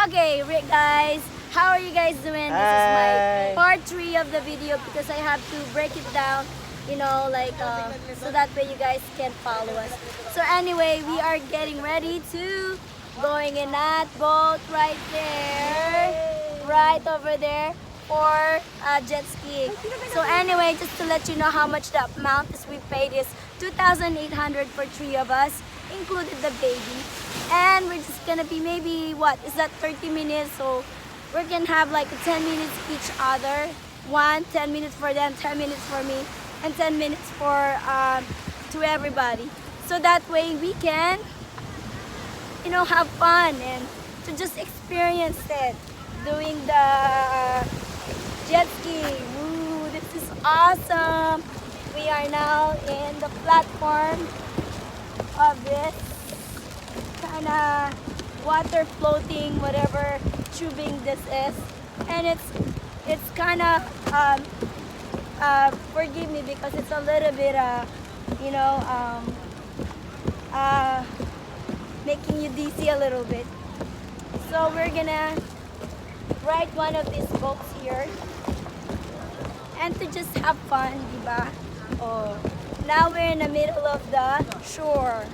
Okay, guys, how are you guys doing? This is my part 3 of the video because I have to break it down, so that way you guys can follow us. So anyway, we are getting ready to going in that boat right there, right over there for jet skiing. So anyway, just to let you know how much the amount is we paid is 2,800 for 3 of us, included the baby. And we're just gonna be maybe, what is that, 30 minutes? So we're gonna have like 10 minutes each other. 10 minutes for them, 10 minutes for me, and 10 minutes for to everybody. So that way we can, have fun and to just experience it. Doing the jet ski. Woo, this is awesome. We are now in the platform of this kind of water floating, whatever tubing this is, and it's kind of forgive me because it's a little bit making you dizzy a little bit. So we're gonna ride one of these boats here and to just have fun, diba? Oh, now we're in the middle of the shore.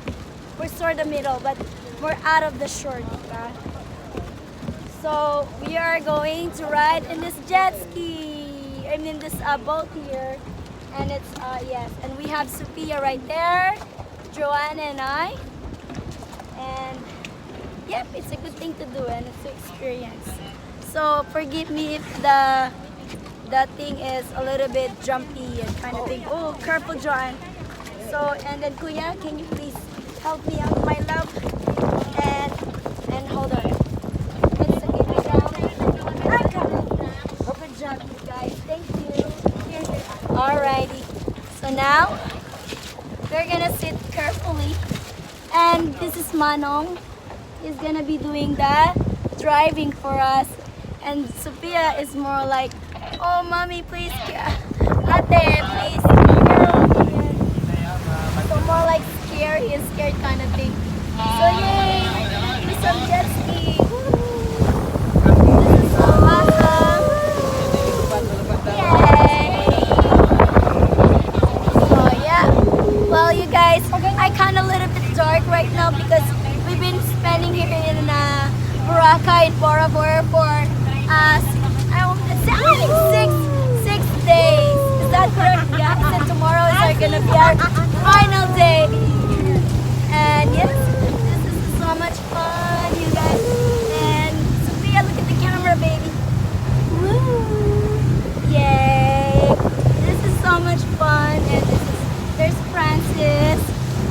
We're sort of middle, but we're out of the shore, diba? So we are going to ride in this jet ski. I mean this boat here, and it's yes. And we have Sophia right there, Joanna and I, and yep, it's a good thing to do and it's an experience. So forgive me if the thing is a little bit jumpy and kind of thing. Oh, careful, Joanne. So and then Kuya, can you please help me out, my love? And hold on. It's okay, wait down. I got it. Good job, you guys. Thank you. Alrighty. So now we're gonna sit carefully, and this is Manong. He's gonna be doing the driving for us, and Sophia is more like, oh, mommy, please, ate, please. So more like scary and scared kind of thing. So yay, do some jet ski. This is so awesome. Yay. So yeah, well you guys, I kind of a little bit dark right now because we've been spending here in Boracay in Boracay for six days. Is that correct, guys? And tomorrow is gonna be our final day. And yes, this is so much fun, you guys. And Sophia, look at the camera, baby. Woo! Yay! This is so much fun. And there's Francis.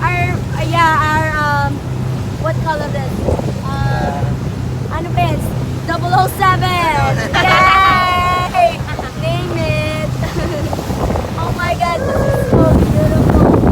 Our what color this? Ano ba yan? 007. Yay! Name it. Oh my God, this is so beautiful.